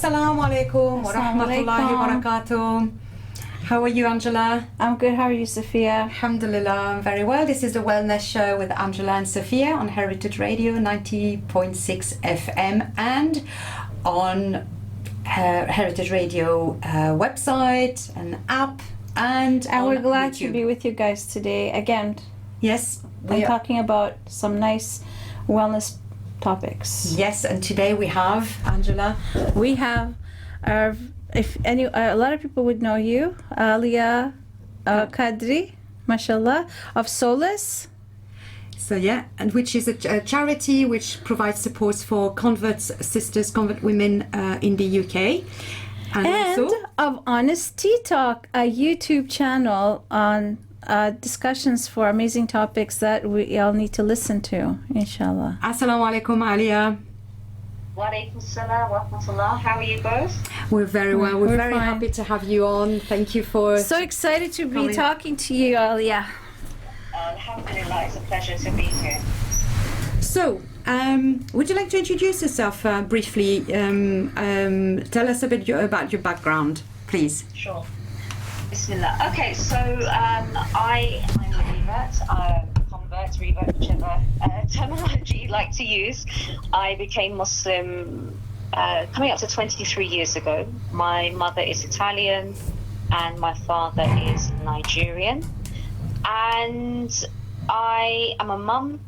Assalamu alaikum wa rahmatullahi wa barakatuh. How are you, Angela? I'm good. How are you, Safiya? Alhamdulillah, I'm very well. This is the Wellness Show with Angela and Safiya on Heritage Radio 90.6 FM and on Heritage Radio website and app and we're glad YouTube. to be with you guys today again. Yes, we're talking about some nice wellness topics. Yes, and today we have, Angela, we have our, a lot of people would know you, Aliyah Quadri, mashallah, of Solace. So yeah, and which is a charity which provides support for converts, sisters, convert women in the UK. And also of Honesty Talk, a YouTube channel on discussions for amazing topics that we all need to listen to, inshallah. Assalamu alaikum, Aliyah. Wa alaikum salam wa rahmatullah. How are you both? We're very well. We're very fine. happy to have you on. Thank you for So excited to be coming. talking to you, Aliyah. Alhamdulillah, it's a pleasure to be here. So, would you like to introduce yourself briefly? Tell us a bit about your background, please. Sure. Bismillah. Okay, so I'm a revert, whichever terminology you like to use. I became Muslim coming up to 23 years ago. My mother is Italian and my father is Nigerian. And I am a mum.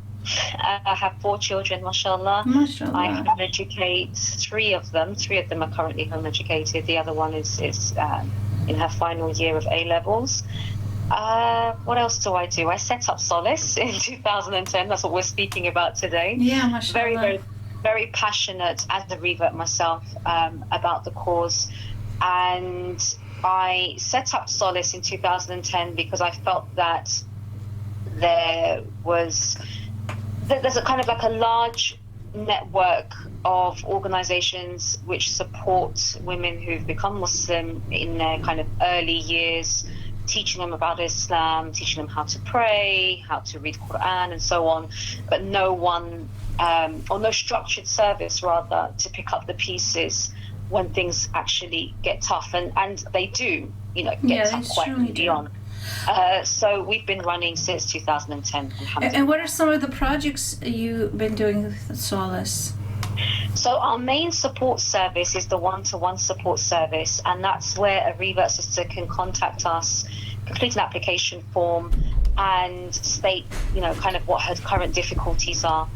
I have 4 children, mashallah. Mashallah. I home educate 3 of them. 3 of them are currently home educated. The other one is in her final year of A-levels. What else do I do? I set up Solace in 2010. That's what we're speaking about today. Yeah, mashallah. Very, very, very passionate as a revert myself about the cause. And I set up Solace in 2010 because I felt that there's a kind of like a large network of organizations which support women who've become Muslim in their kind of early years, teaching them about Islam, teaching them how to pray, how to read Quran and so on, but no one, or no structured service rather, to pick up the pieces when things actually get tough, and they do, get tough quite early on. So we've been running since 2010. And what are some of the projects you've been doing with Solace? So our main support service is the one-to-one support service, and that's where a revert sister can contact us, complete an application form, and state, kind of what her current difficulties are.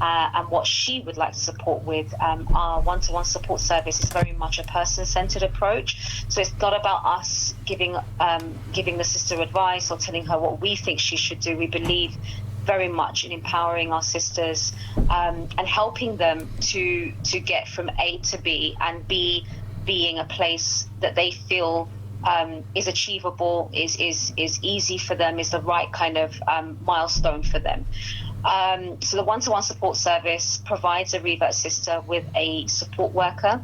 And what she would like to support with. Our one-to-one support service is very much a person-centered approach. So it's not about us giving the sister advice or telling her what we think she should do. We believe very much in empowering our sisters and helping them to get from A to B, and B being a place that they feel is achievable, is easy for them, is the right kind of milestone for them. So the one-to-one support service provides a revert sister with a support worker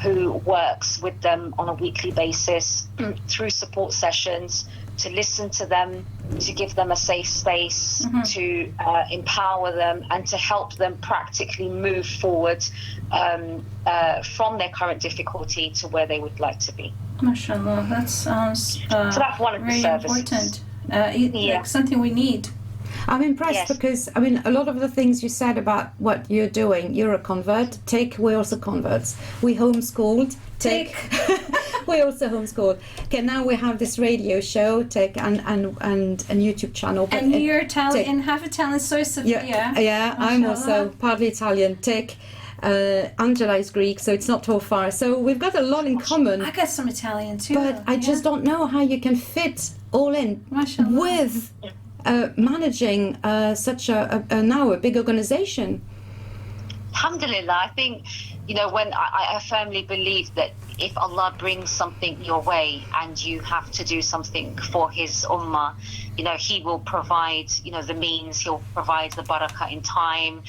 who works with them on a weekly basis through support sessions to listen to them, to give them a safe space, to empower them, and to help them practically move forward from their current difficulty to where they would like to be. MashaAllah, that sounds so that's one of the very services. important. Like something we need. I'm impressed because, a lot of the things you said about what you're doing, you're a convert. We're also converts. We homeschooled. We also homeschooled. Okay, now we have this radio show, and a YouTube channel. But And you're Italian, half Italian, so is Safiya. Yeah, I'm also partly Italian. Angela is Greek, so it's not too far. So we've got a lot in common. I got some Italian too. But I just don't know how you can fit all in MashaAllah. with managing such a big organization. Alhamdulillah, I think, when I firmly believe that if Allah brings something your way and you have to do something for His ummah, you know, He will provide, you know, the means. He'll provide the barakah in time.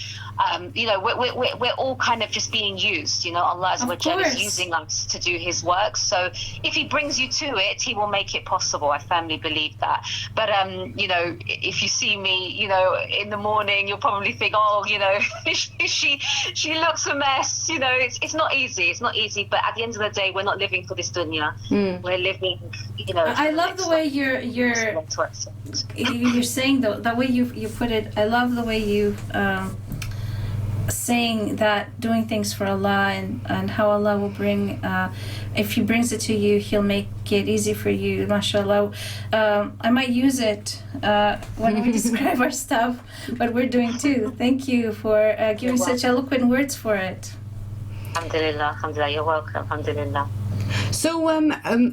You know, we're all kind of just being used. You know, Allah Azza wa Jalla is using us to do His work. So if He brings you to it, He will make it possible. I firmly believe that. But you know, if you see me, you know, in the morning, you'll probably think, oh, you know, she looks a mess. You know, it's not easy. It's not easy. But at the end of the day, we're not living for this dunya. We're living, you know. I love the way you're saying the way you put it. I love the way you saying that doing things for Allah and how Allah will bring, if He brings it to you, He'll make it easy for you. MashaAllah. I might use it when we describe our stuff, what we're doing too. Thank you for giving such eloquent words for it. Alhamdulillah, alhamdulillah, you're welcome, alhamdulillah. So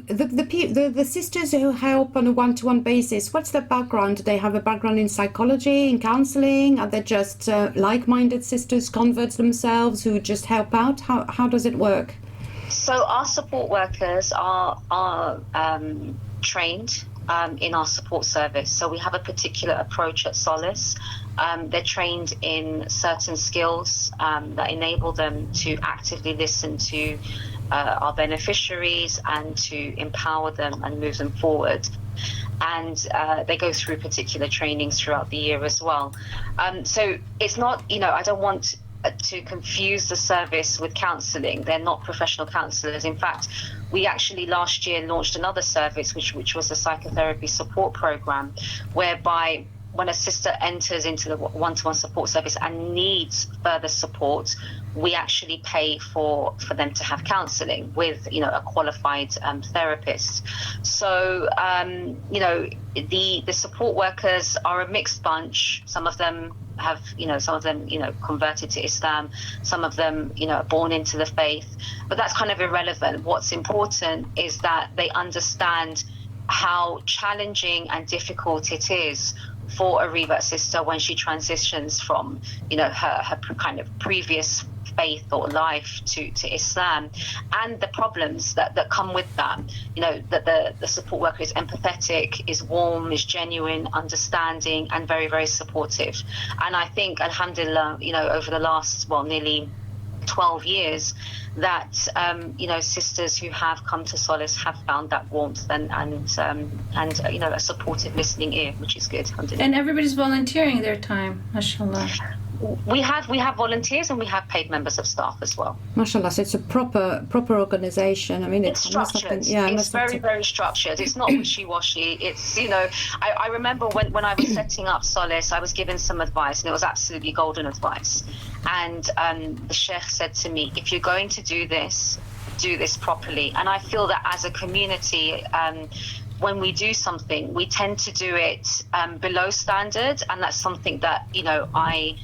the sisters who help on a one-to-one basis, what's their background? Do they have a background in psychology, in counseling? Are they just like-minded sisters, converts themselves who just help out? How does it work? So our support workers are trained in our support service. So we have a particular approach at Solace. They're trained in certain skills that enable them to actively listen to our beneficiaries and to empower them and move them forward. And they go through particular trainings throughout the year as well. So it's not, you know, I don't want to confuse the service with counselling. They're not professional counsellors. In fact, we actually last year launched another service, which was a psychotherapy support program, whereby when a sister enters into the one-to-one support service and needs further support, we actually pay for them to have counselling with, you know, a qualified therapist. So, you know, the support workers are a mixed bunch. Some of them have, you know, converted to Islam. Some of them, you know, are born into the faith. But that's kind of irrelevant. What's important is that they understand how challenging and difficult it is for a revert sister when she transitions from, you know, her kind of previous faith or life to Islam, and the problems that come with that. You know, that the support worker is empathetic, is warm, is genuine, understanding, and very, very supportive. And I think, alhamdulillah, you know, over the last, nearly 12 years, that you know, sisters who have come to Solace have found that warmth and you know, a supportive listening ear, which is good. And everybody's volunteering their time, mashallah. We have volunteers and we have paid members of staff as well. MashaAllah, so it's a proper organization. I mean, it's structured. It's very, very structured. It's not wishy-washy. It's, you know, I remember when I was setting up Solace, I was given some advice, and it was absolutely golden advice. And the Sheikh said to me, if you're going to do this properly. And I feel that as a community, when we do something, we tend to do it below standard, and that's something that, you know, I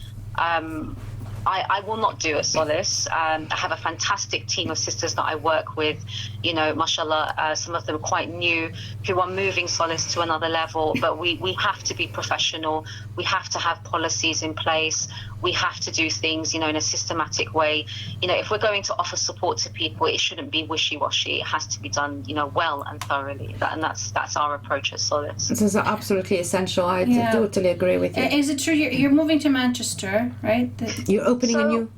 will not do at Solace. I have a fantastic team of sisters that I work with, you know, mashallah, some of them are quite new, who are moving Solace to another level, but we have to be professional. We have to have policies in place. We have to do things, you know, in a systematic way. You know, if we're going to offer support to people, it shouldn't be wishy-washy. It has to be done, you know, well and thoroughly. And that's our approach at Solace. This is absolutely essential. I totally agree with you. Is it true you're moving to Manchester, right? You're opening a new...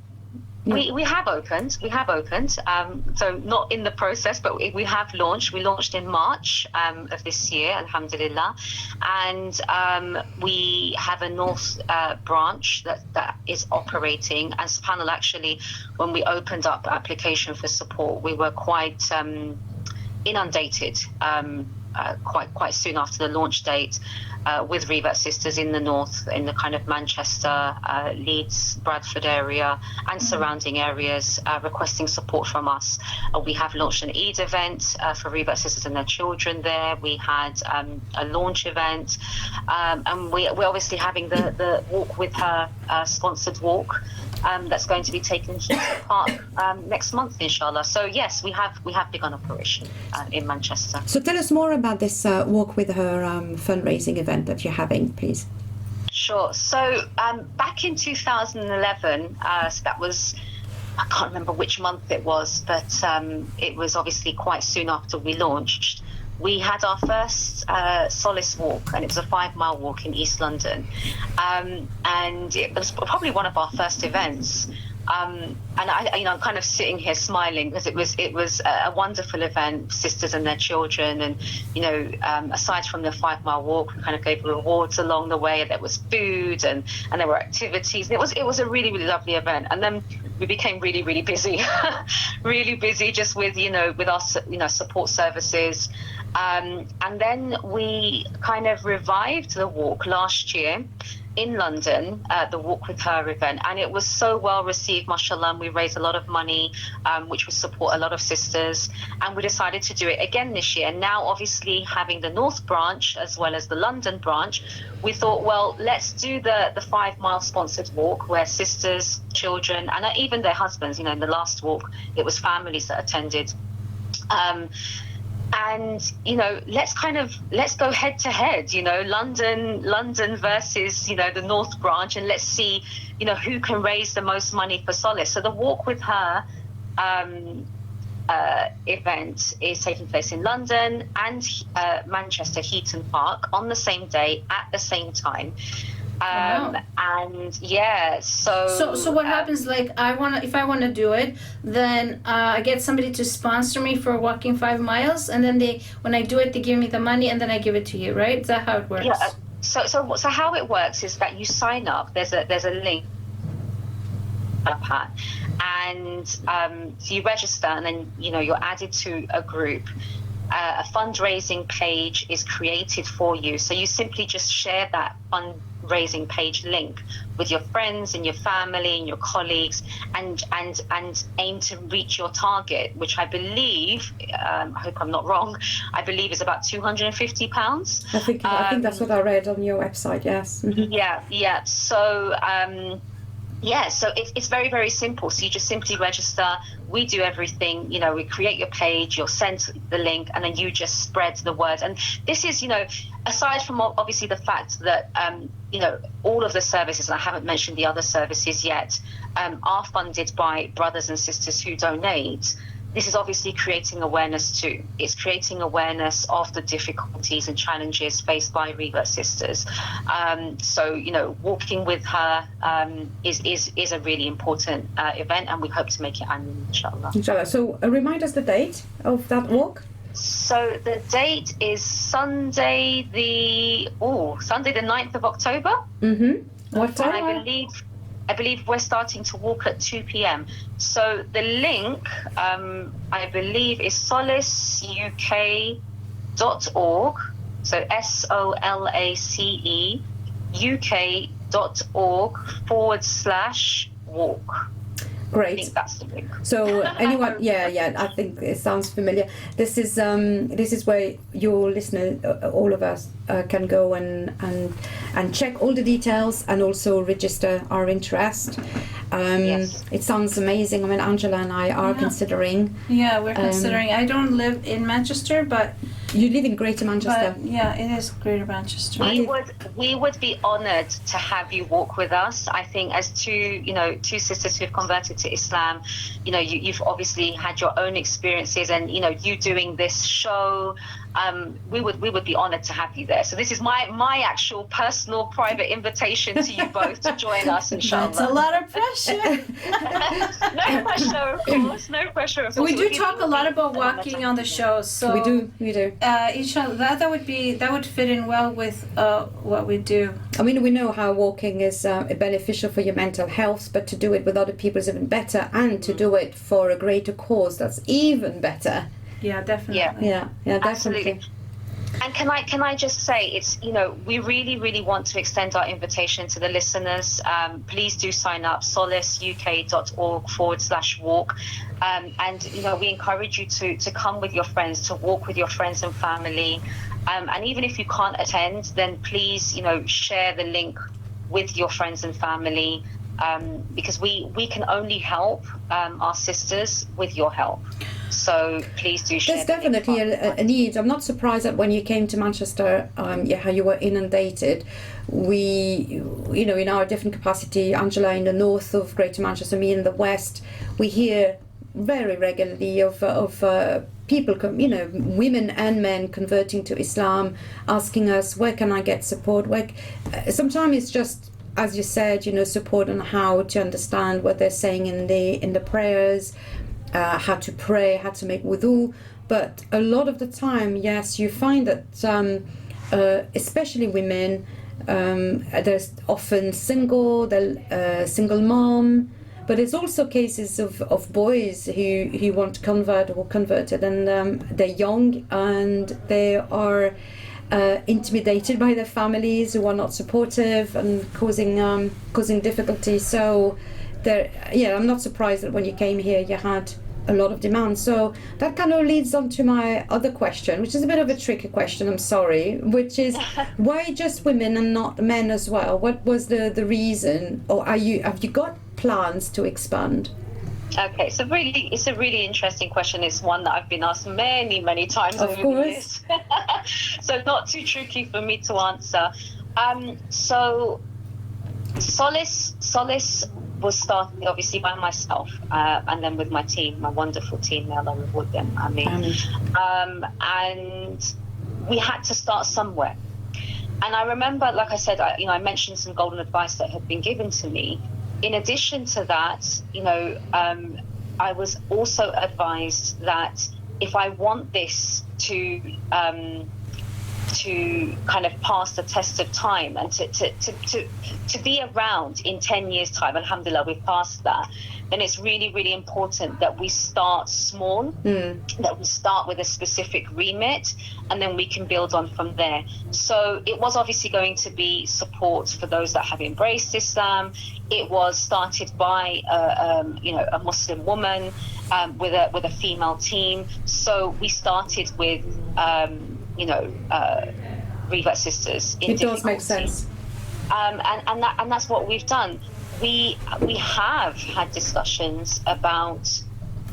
We have opened, so not in the process, but we have launched. We launched in March of this year, alhamdulillah, and we have a north branch that is operating. And subhanAllah, actually, when we opened up application for support, we were quite inundated quite soon after the launch date with Revert sisters in the north, in the kind of Manchester, Leeds, Bradford area and surrounding areas, requesting support from us. We have launched an Eid event for Revert sisters and their children there. We had a launch event, and we're obviously having the Walk With Her sponsored walk that's going to be taking place at the park next month, inshallah. So yes, we have begun operation in Manchester. So tell us more about this Walk With Her fundraising event that you're having, please. Sure. So back in 2011, so that was I can't remember which month it was, but it was obviously quite soon after we launched. We had our first Solace walk, and it was a 5-mile walk in East London, and it was probably one of our first events. And I'm kind of sitting here smiling because it was a wonderful event, sisters and their children, and aside from the 5-mile walk, we kind of gave rewards along the way. There was food and there were activities. It was a really, really lovely event, and then we became really, really busy, really busy just with our support services. And then we kind of revived the walk last year in London, the Walk With Her event, and it was so well received, mashallah. We raised a lot of money, which would support a lot of sisters, and we decided to do it again this year. And now, obviously, having the North branch as well as the London branch, we thought, well, let's do the 5-mile sponsored walk where sisters, children, and even their husbands, in the last walk, it was families that attended. And let's go head to head, London versus the North branch, and let's see who can raise the most money for Solace. So the Walk With Her event is taking place in London and Manchester Heaton Park on the same day at the same time. Wow. And yeah, so what happens, like if I want to do it, then I get somebody to sponsor me for walking 5 miles, and then when I do it, they give me the money, and then I give it to you, right? Is that how it works? Yeah. So how it works is that you sign up. There's a link, and so you register, and then you're added to a group. A fundraising page is created for you, so you simply just share that fundraising page link with your friends and your family and your colleagues, and aim to reach your target, which I believe, I hope I'm not wrong, I believe is about £250. I think that's what I read on your website. Yes. Mm-hmm. Yeah. So so it's very, very simple. So you just simply register. We do everything. We create your page, you're sent the link, and then you just spread the word. And this is, aside from obviously the fact that, all of the services, and I haven't mentioned the other services yet, are funded by brothers and sisters who donate. This is obviously creating awareness too. It's creating awareness of the difficulties and challenges faced by Revert sisters. So, Walking With Her is a really important event, and we hope to make it annual, inshallah. Inshallah. So remind us the date of that walk. So the date is Sunday the 9th of October. Mm-hmm. What time? And I believe we're starting to walk at 2 p.m. So the link, I believe, is solaceuk.org. So SOLACE UK.org/walk. Great. I think that's the link. So anyone, I think it sounds familiar. This is where your listeners, all of us, can go and check all the details and also register our interest. Yes. It sounds amazing. I mean, Angela and I are considering. Yeah, we're considering. I don't live in Manchester, but you live in Greater Manchester. But yeah, it is Greater Manchester. We would be honoured to have you walk with us. I think as two sisters who have converted to Islam, you've obviously had your own experiences, and you doing this show. We would be honoured to have you there. So this is my actual personal private invitation to you both to join us, inshallah. That's a lot of pressure. No pressure, of course. No pressure, of course. We do talk a lot about walking on the show, so we do. Inshallah, that would fit in well with what we do. I mean, we know how walking is beneficial for your mental health, but to do it with other people is even better, and to do it for a greater cause, that's even better. Yeah, definitely. Yeah, absolutely. definitely. And can I just say, it's we really, really want to extend our invitation to the listeners. Please do sign up, solaceuk.org/walk, and we encourage you to come with your friends, to walk with your friends and family, and even if you can't attend, then please share the link with your friends and family, because we can only help our sisters with your help. So please do share. There's definitely a need. I'm not surprised that when you came to Manchester, how you were inundated. We, in our different capacity, Angela in the north of Greater Manchester, me in the west, we hear very regularly of people, women and men converting to Islam, asking us, where can I get support? Sometimes it's just, as you said, support on how to understand what they're saying in the prayers, how to pray, how to make wudu. But a lot of the time, yes, you find that especially women, there's often single mom, but it's also cases of boys who want to convert or converted, and they're young and they are intimidated by their families who are not supportive and causing difficulty. So I'm not surprised that when you came here you had a lot of demand. So that kind of leads on to my other question, which is a bit of a tricky question, I'm sorry, which is why just women and not men as well? What was the reason, or have you got plans to expand? Okay, so it's a really interesting question. It's one that I've been asked many, many times over the years. So not too tricky for me to answer. So Solace was started obviously by myself, and then with my team, my wonderful team. May Allah reward them. And we had to start somewhere. And I remember, like I said, I mentioned some golden advice that had been given to me. In addition to that, I was also advised that if I want this to kind of pass the test of time and to be around in 10 years' time, alhamdulillah, we've passed that, then it's really, really important that we start small, that we start with a specific remit, and then we can build on from there. So it was obviously going to be support for those that have embraced Islam. It was started by a Muslim woman with a female team. So we started with Revert sisters in difficulty. It does make sense. And that's what we've done. We have had discussions about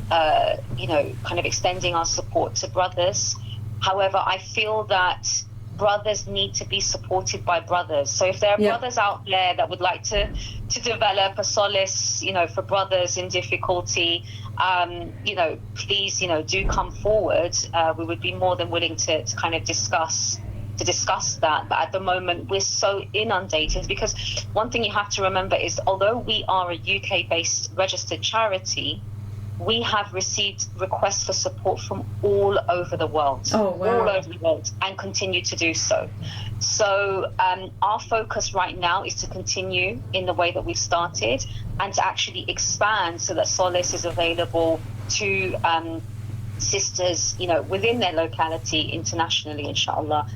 kind of extending our support to brothers. However, I feel that brothers need to be supported by brothers. So if there are brothers out there that would like to develop a solace, for brothers in difficulty, please, do come forward. We would be more than willing to kind of discuss that. But at the moment, we're so inundated, because one thing you have to remember is, although we are a UK-based registered charity, we have received requests for support from all over the world. Oh, wow. All over the world, and continue to do so. So our focus right now is to continue in the way that we've started, and to actually expand so that Solace is available to sisters, within their locality, internationally, inshallah.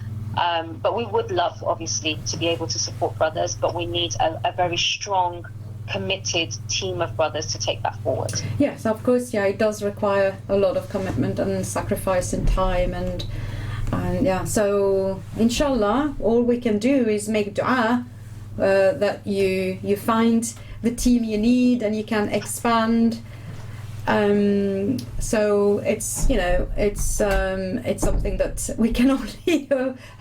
But we would love, obviously, to be able to support brothers, but we need a very strong, committed team of brothers to take that forward. Yes, of course. It does require a lot of commitment and sacrifice and time, and so inshallah all we can do is make dua that you find the team you need and you can expand. So it's something that we can only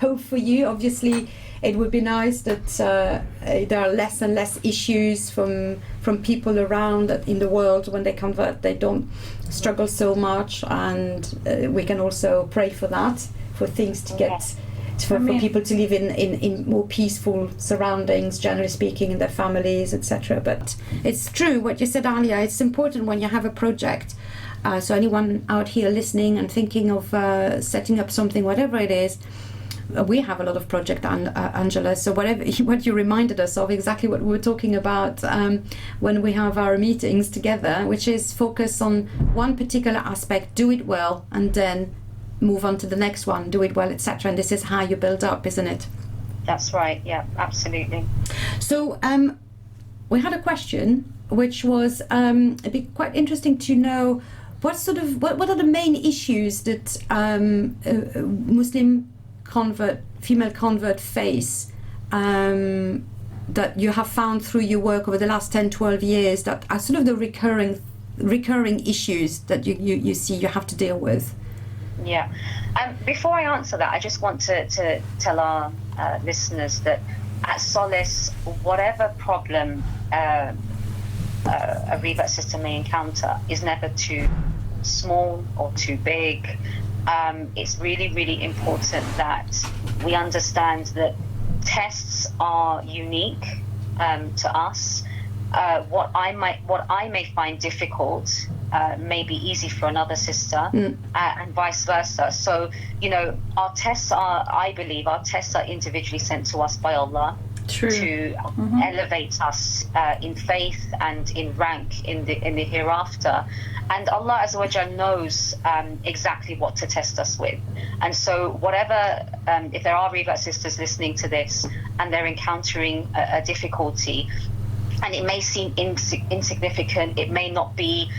hope for you. Obviously, it would be nice that there are less and less issues from people around in the world when they convert. They don't struggle so much, and we can also pray for that, for things to get. For people to live in more peaceful surroundings, generally speaking, in their families, etc. But it's true what you said, Aliyah. It's important when you have a project. So anyone out here listening and thinking of setting up something, whatever it is, we have a lot of project, Angela. So what you reminded us of, exactly what we were talking about when we have our meetings together, which is focus on one particular aspect, do it well, and then move on to the next one, do it well, etc. And this is how you build up, isn't it? That's right. Yeah, absolutely. So we had a question which was it'd be quite interesting to know what are the main issues that Muslim female convert face that you have found through your work over the last 10-12 years that are sort of the recurring recurring issues that you see you have to deal with? Yeah. Before I answer that, I just want to tell our listeners that at Solace, whatever problem a revert sister may encounter is never too small or too big. It's really, really important that we understand that tests are unique to us. What I may find difficult may be easy for another sister, and vice versa. So, our tests are individually sent to us by Allah. True. To elevate us in faith and in rank in the hereafter. And Allah Azza wa Jal knows exactly what to test us with. And so whatever, if there are revert sisters listening to this and they're encountering a difficulty, and it may seem insignificant, it may not be,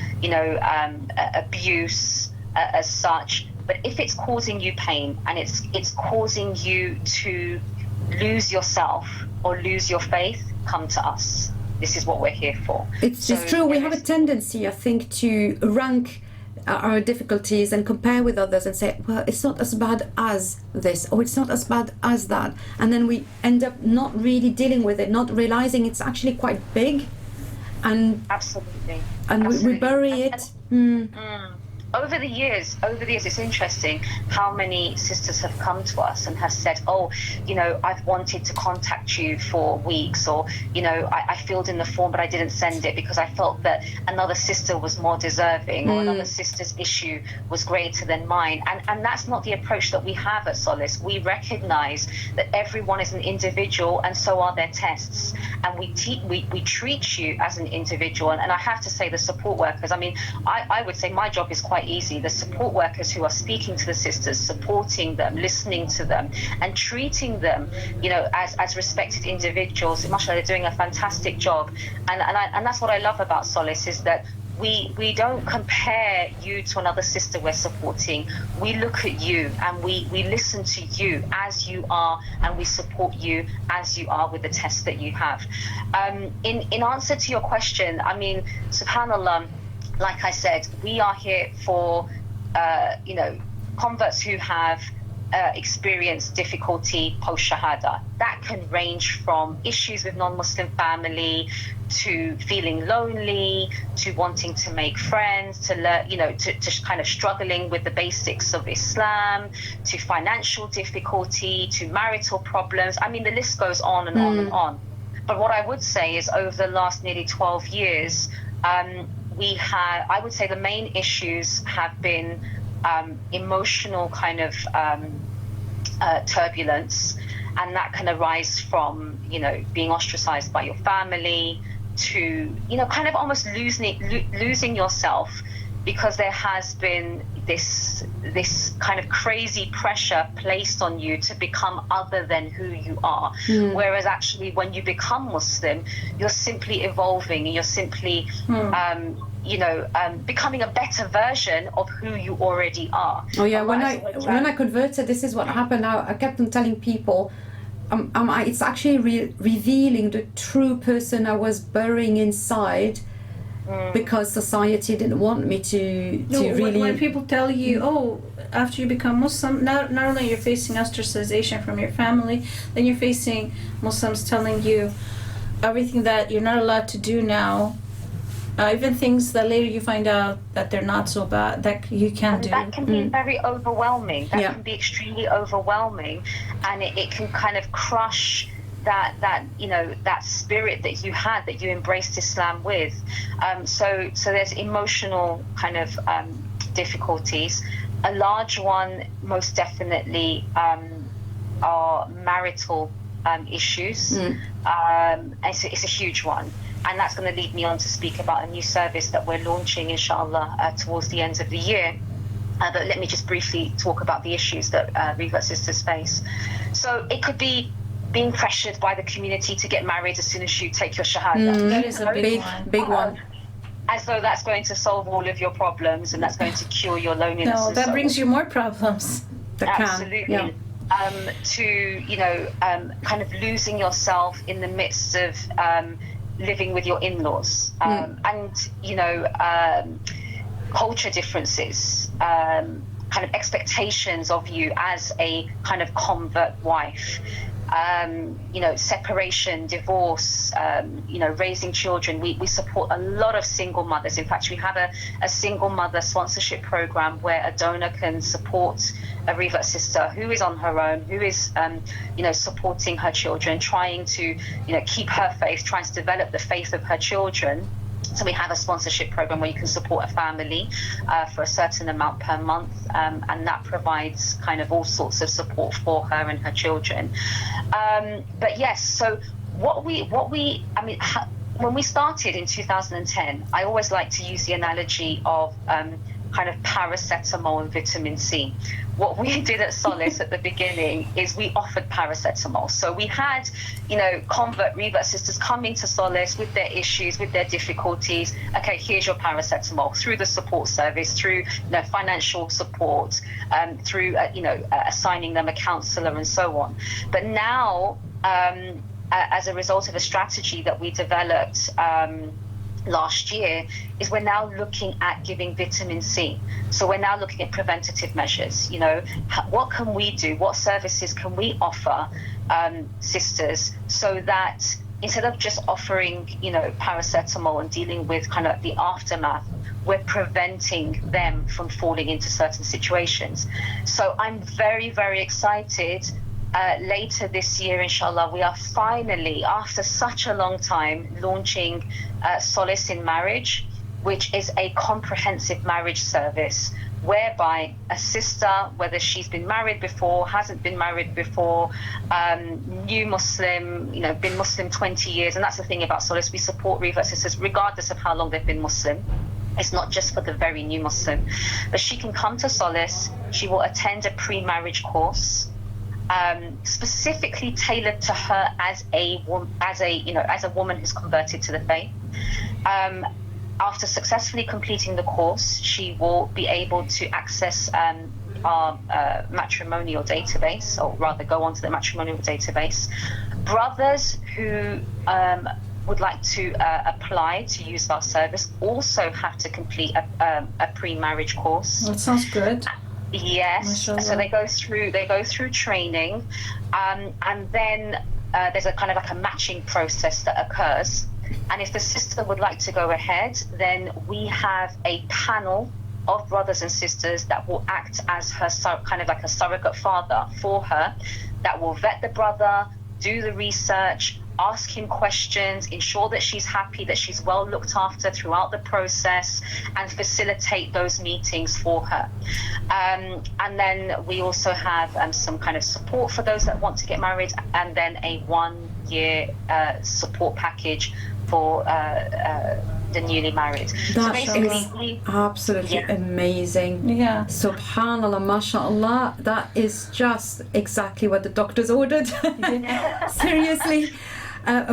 abuse as such, but if it's causing you pain and it's causing you to lose yourself or lose your faith, come to us. This is what we're here for. It's true. We have a tendency, I think, to rank our difficulties and compare with others and say, well, it's not as bad as this, or it's not as bad as that. And then we end up not really dealing with it, not realizing it's actually quite big. And absolutely. And we bury it. Over the years, it's interesting how many sisters have come to us and have said, I've wanted to contact you for weeks, or, I filled in the form, but I didn't send it because I felt that another sister was more deserving, or another sister's issue was greater than mine. And that's not the approach that we have at Solace. We recognize that everyone is an individual, and so are their tests. And we treat you as an individual. And I have to say, the support workers, I would say my job is quite easy. The support workers who are speaking to the sisters, supporting them, listening to them, and treating them, as respected individuals, mashallah, they're doing a fantastic job. And that's what I love about Solace, is that we don't compare you to another sister we're supporting. We look at you and we listen to you as you are, and we support you as you are with the test that you have. In answer to your question, subhanallah, like I said, we are here for, converts who have experienced difficulty post-Shahaadah. That can range from issues with non-Muslim family, to feeling lonely, to wanting to make friends, to learn, to kind of struggling with the basics of Islam, to financial difficulty, to marital problems. The list goes on and on and on. But what I would say is, over the last nearly 12 years, I would say the main issues have been emotional kind of turbulence, and that can arise from, being ostracized by your family, to, kind of almost losing yourself, because there has been this kind of crazy pressure placed on you to become other than who you are. Whereas actually, when you become Muslim, you're simply evolving, and you're simply becoming a better version of who you already are. Oh yeah, when I converted, this is what happened. I kept on telling people, it's actually revealing the true person I was burying inside, because society didn't want me to really. When people tell you, after you become Muslim, not only you're facing ostracization from your family, then you're facing Muslims telling you everything that you're not allowed to do now. Even things that later you find out that they're not so bad, that you can do. That can be very overwhelming. That can be extremely overwhelming, and it can kind of crush that spirit that you had, that you embraced Islam with. So there's emotional kind of difficulties. A large one, most definitely, are marital issues. It's a huge one. And that's going to lead me on to speak about a new service that we're launching, inshallah, towards the end of the year. But let me just briefly talk about the issues that revert sisters face. So it could be being pressured by the community to get married as soon as you take your Shahaadah. That is a big one. As though that's going to solve all of your problems and that's going to cure your loneliness. No, that brings you more problems. Absolutely. To kind of losing yourself in the midst of living with your in-laws, and culture differences, kind of expectations of you as a kind of convert wife, separation, divorce, raising children. We support a lot of single mothers. In fact, we have a single mother sponsorship program where a donor can support a revert sister who is on her own, who is, supporting her children, trying to, keep her faith, trying to develop the faith of her children. So we have a sponsorship program where you can support a family for a certain amount per month, and that provides kind of all sorts of support for her and her children. But yes, so when we started in 2010, I always like to use the analogy of kind of paracetamol and vitamin C. What we did at Solace at the beginning is we offered paracetamol. So we had, convert revert sisters come into Solace with their issues, with their difficulties. Okay, here's your paracetamol, through the support service, through financial support, through assigning them a counsellor and so on. But now, as a result of a strategy that we developed last year, is we're now looking at giving vitamin C. So we're now looking at preventative measures. What can we do? What services can we offer sisters so that instead of just offering, paracetamol and dealing with kind of the aftermath, we're preventing them from falling into certain situations. So I'm very, very excited. Later this year, inshallah, we are finally, after such a long time, launching Solace in Marriage, which is a comprehensive marriage service whereby a sister, whether she's been married before, hasn't been married before, new Muslim, been Muslim 20 years, and that's the thing about Solace, we support revert sisters regardless of how long they've been Muslim. It's not just for the very new Muslim, but she can come to Solace, she will attend a pre-marriage course, specifically tailored to her as a woman who's converted to the faith. After successfully completing the course, she will be able to access our matrimonial database, or rather go onto the matrimonial database. Brothers who would like to apply to use our service also have to complete a pre-marriage course. That sounds good. Yes, Mashallah. So they go through training, and then there's a kind of like a matching process that occurs. And if the sister would like to go ahead, then we have a panel of brothers and sisters that will act as her kind of like a surrogate father for her, that will vet the brother, do the research, ask him questions, ensure that she's happy, that she's well looked after throughout the process, and facilitate those meetings for her. And then we also have some kind of support for those that want to get married, and then a 1-year support package for the newly married. So basically, absolutely amazing. Yeah. Subhanallah, mashallah, that is just exactly what the doctors ordered. Seriously.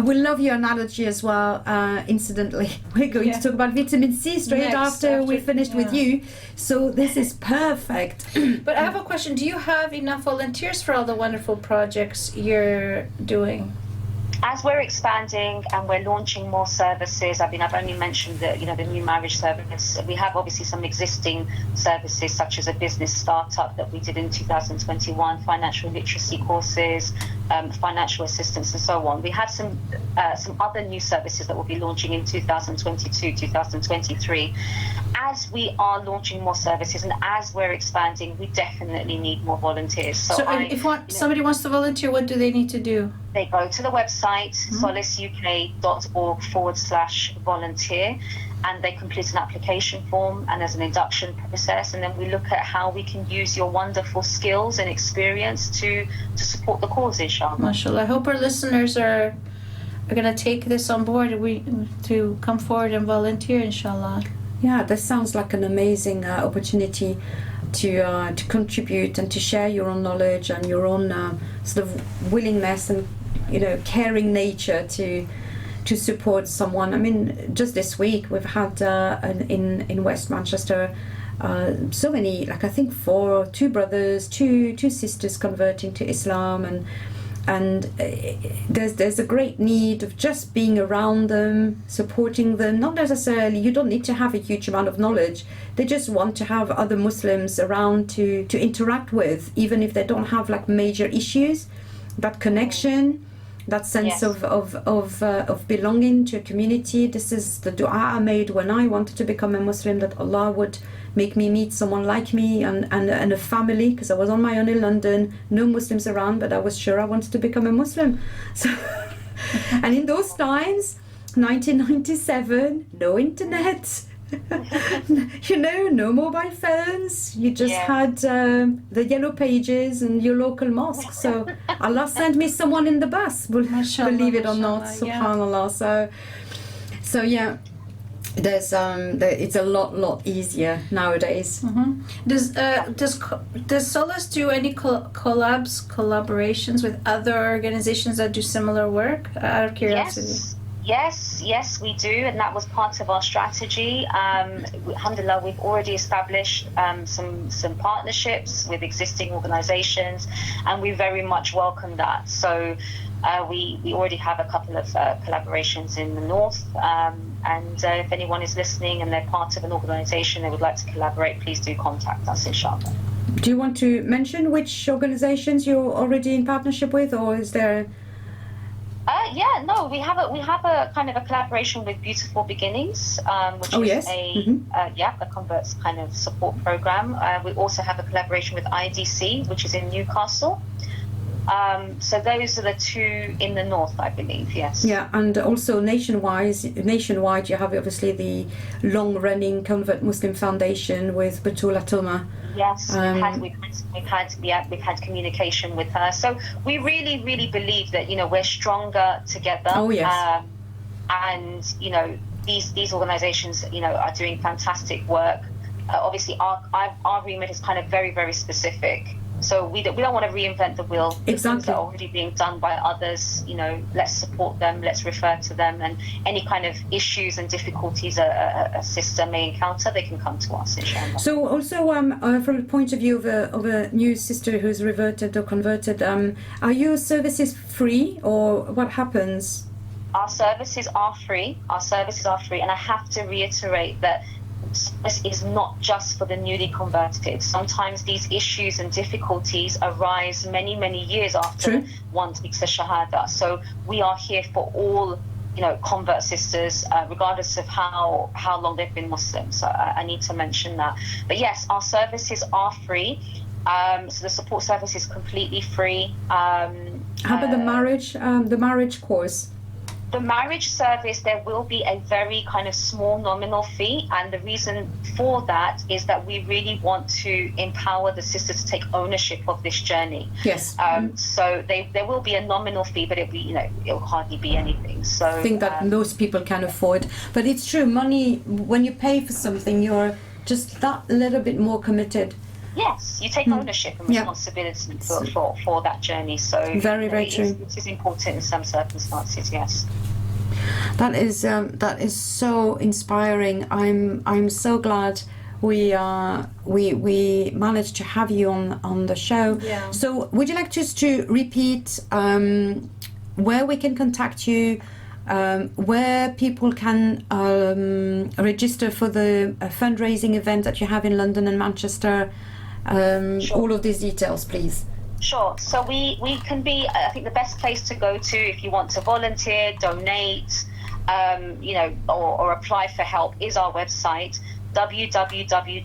We love your analogy as well. Incidentally, we're going to talk about vitamin C straight after we finished with you. So this is perfect. But I have a question. Do you have enough volunteers for all the wonderful projects you're doing? As we're expanding and we're launching more services, I've only mentioned the new marriage service. We have obviously some existing services such as a business startup that we did in 2021, financial literacy courses, financial assistance, and so on. We have some other new services that we'll be launching in 2022, 2023. As we are launching more services and as we're expanding, we definitely need more volunteers. So if somebody wants to volunteer, what do they need to do? They go to the website, solaceuk.org/volunteer, and they complete an application form and there's an induction process, and then we look at how we can use your wonderful skills and experience to support the cause, inshallah. MashaAllah. I hope our listeners are going to take this on board to come forward and volunteer, inshallah. Yeah, this sounds like an amazing opportunity to contribute and to share your own knowledge and your own sort of willingness and caring nature to support someone. I mean, just this week we've had in West Manchester so many, like I think two brothers, two sisters converting to Islam, there's a great need of just being around them, supporting them. Not necessarily, you don't need to have a huge amount of knowledge. They just want to have other Muslims around to interact with, even if they don't have like major issues. That connection, that sense of belonging to a community. This is the dua I made when I wanted to become a Muslim, that Allah would make me meet someone like me and a family, because I was on my own in London, no Muslims around, but I was sure I wanted to become a Muslim. So, and in those times, 1997, no internet, no mobile phones. You just had the yellow pages and your local mosque. So Allah sent me someone in the bus, believe it or not, subhanallah. So yeah. There's it's a lot easier nowadays. Does Solace do any collaborations with other organizations that do similar work? Out of curiosity. Yes, we do, and that was part of our strategy. Alhamdulillah, we've already established some partnerships with existing organizations, and we very much welcome that. So we already have a couple of collaborations in the north, and if anyone is listening and they're part of an organization they would like to collaborate, please do contact us, inshallah. Do you want to mention which organizations you're already in partnership with, or is there? We have a kind of a collaboration with Beautiful Beginnings, which is a converts kind of support program. We also have a collaboration with IDC, which is in Newcastle. So those are the two in the north, I believe. Yes. Yeah, and also nationwide, you have obviously the long-running Convert Muslim Foundation with Batula Toma. Yes, we've had communication with her. So we really believe that we're stronger together. Oh yes. And these organisations are doing fantastic work. Obviously, our remit is kind of very specific. So we don't want to reinvent the wheel. Exactly. The things that are already being done by others, let's support them, let's refer to them, and any kind of issues and difficulties a sister may encounter, they can come to us, inshallah. So also from the point of view of a new sister who's reverted or converted, are your services free, or what happens? Our services are free, and I have to reiterate that this is not just for the newly converted. Sometimes these issues and difficulties arise many years after one takes the Shahaadah. So we are here for all, convert sisters, regardless of how long they've been Muslim. So I need to mention that. But yes, our services are free. So the support service is completely free. How about the marriage course? The marriage service, there will be a very kind of small nominal fee, and the reason for that is that we really want to empower the sisters to take ownership of this journey. Yes. So there will be a nominal fee, but it'll hardly be anything. So I think that most people can afford. But it's true, money, when you pay for something, you're just that little bit more committed. Yes, you take ownership and responsibility for that journey. So very true. It is important in some circumstances. Yes. That is so inspiring. I'm so glad we managed to have you on the show. Yeah. So would you like just to repeat where we can contact you? Where people can register for the fundraising event that you have in London and Manchester? All of these details, please. Sure. So we can be, I think the best place to go to if you want to volunteer, donate, or apply for help is our website, www.solace,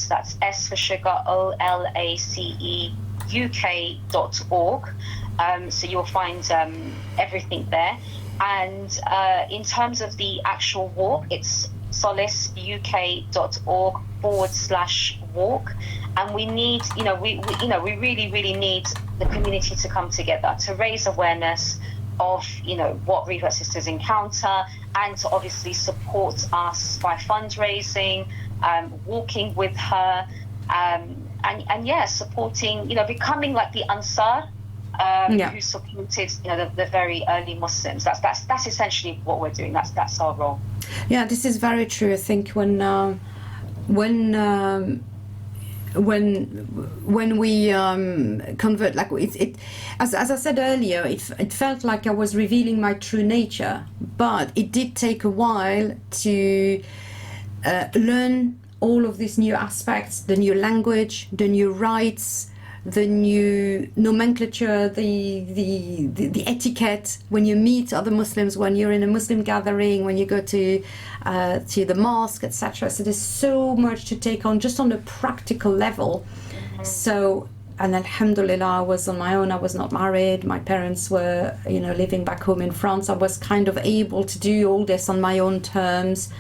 that's S for sugar, OLACE, UK.org. So you'll find everything there. And in terms of the actual walk, it's solaceuk.org/walk, and we need, we really need the community to come together to raise awareness of, what Revert sisters encounter, and to obviously support us by fundraising, walking with her, and supporting, becoming like the Ansar. Who supported, the very early Muslims. That's essentially what we're doing. That's our role. when we convert, like as I said earlier, it felt like I was revealing my true nature, but it did take a while to learn all of these new aspects, the new language, the new rights, the new nomenclature, the etiquette when you meet other Muslims, when you're in a Muslim gathering, when you go to the mosque, etc. So there's so much to take on just on a practical level. So, and alhamdulillah, I was on my own. I was not married. My parents were, living back home in France. I was kind of able to do all this on my own terms.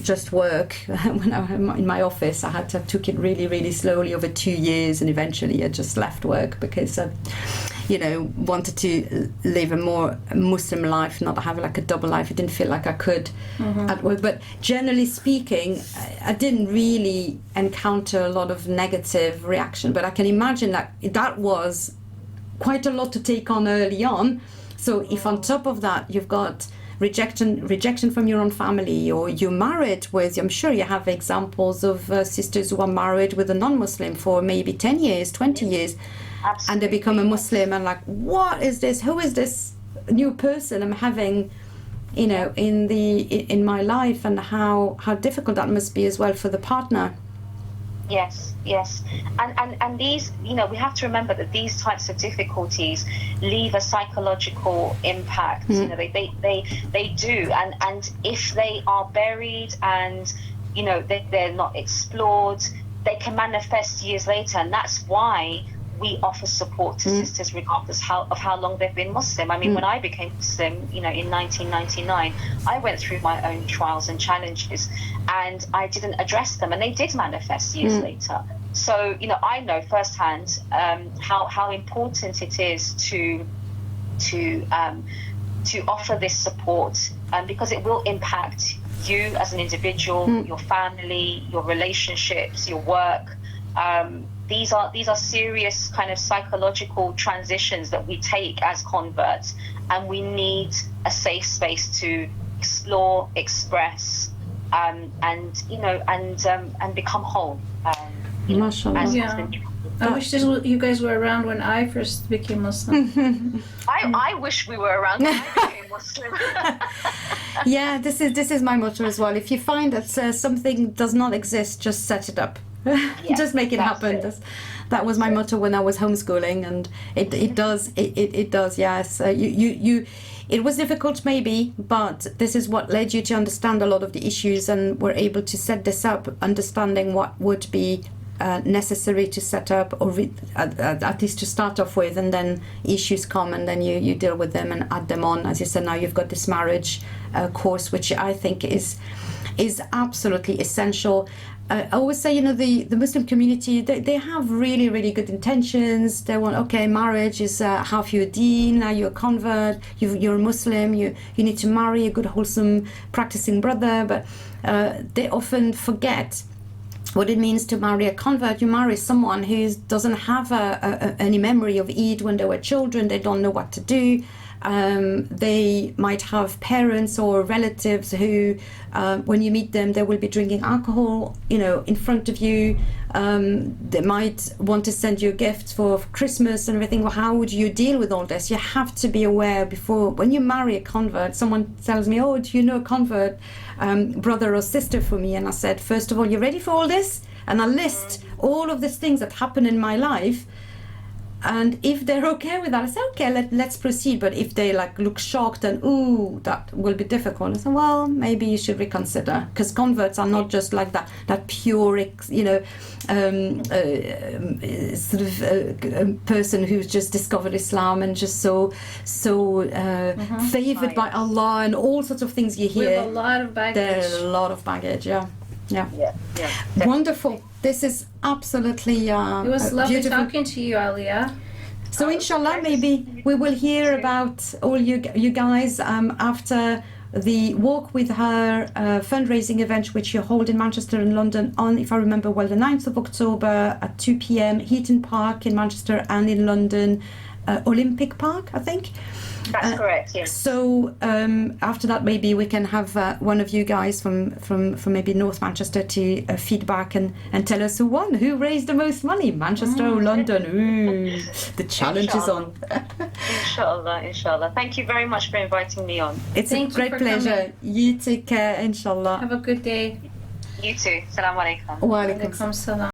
Just work. When I'm in my office, I took it really, really slowly over 2 years, and eventually I just left work because I, wanted to live a more Muslim life, not have like a double life. I didn't feel like I could at work. But generally speaking, I didn't really encounter a lot of negative reaction. But I can imagine that was quite a lot to take on early on. So if on top of that you've got rejection from your own family, or you're married with, I'm sure you have examples of sisters who are married with a non-Muslim for maybe 10 years, 20 years, Absolutely. And they become a Muslim and like, what is this? Who is this new person I'm having, in my life, and how difficult that must be as well for the partner. Yes, and these, we have to remember that these types of difficulties leave a psychological impact. They do, and if they are buried and they're not explored, they can manifest years later, and that's why we offer support to sisters regardless of how long they've been Muslim. I mean, when I became Muslim, in 1999, I went through my own trials and challenges, and I didn't address them, and they did manifest years later. So, I know firsthand how important it is to offer this support, because it will impact you as an individual, your family, your relationships, your work. These are serious kind of psychological transitions that we take as converts, and we need a safe space to explore, express, and become whole. Mashallah. I wish you guys were around when I first became Muslim. I wish we were around when I became Muslim. Yeah, this is my motto as well. If you find that something does not exist, just set it up. Just make it happen. That was my motto when I was homeschooling, and it does. Yes, it was difficult maybe, but this is what led you to understand a lot of the issues, and were able to set this up, understanding what would be necessary to set up, or at least to start off with, and then issues come, and then you deal with them and add them on. As you said, now you've got this marriage course, which I think is absolutely essential. I always say, the Muslim community, they have really, really good intentions. They want, marriage is half your deen, now you're a convert, you're a Muslim, you need to marry a good, wholesome, practicing brother, but they often forget what it means to marry a convert. You marry someone who doesn't have any memory of Eid when they were children. They don't know what to do. They might have parents or relatives who, when you meet them, they will be drinking alcohol, in front of you. They might want to send you a gift for Christmas and everything. Well, how would you deal with all this? You have to be aware before, when you marry a convert. Someone tells me, oh, do you know a convert brother or sister for me? And I said, first of all, you ready for all this? And I list all of these things that happen in my life. And if they're okay with that, I say, okay, let's proceed. But if they look shocked and, ooh, that will be difficult, I say, well, maybe you should reconsider. Because converts are not just like that pure, person who's just discovered Islam and just so favored by Allah and all sorts of things you hear. We have a lot of baggage. There's a lot of baggage, yeah. Wonderful. This is absolutely it was lovely beautiful. talking to you, Aliyah. So inshallah, maybe we will hear about all you guys after the Walk With Her fundraising event, which you hold in Manchester and London on, if I remember well, the 9th of October at 2 p.m. Heaton Park in Manchester and in London Olympic Park, I think. That's correct, yes. So after that, maybe we can have one of you guys from maybe North Manchester to feedback and tell us who won, who raised the most money, Manchester or London. Ooh, the challenge is on. Inshallah. Thank you very much for inviting me on. It's a great pleasure. You take care, inshallah. Have a good day. You too. Assalamu alaikum. Wa alaikum Alaikum salam.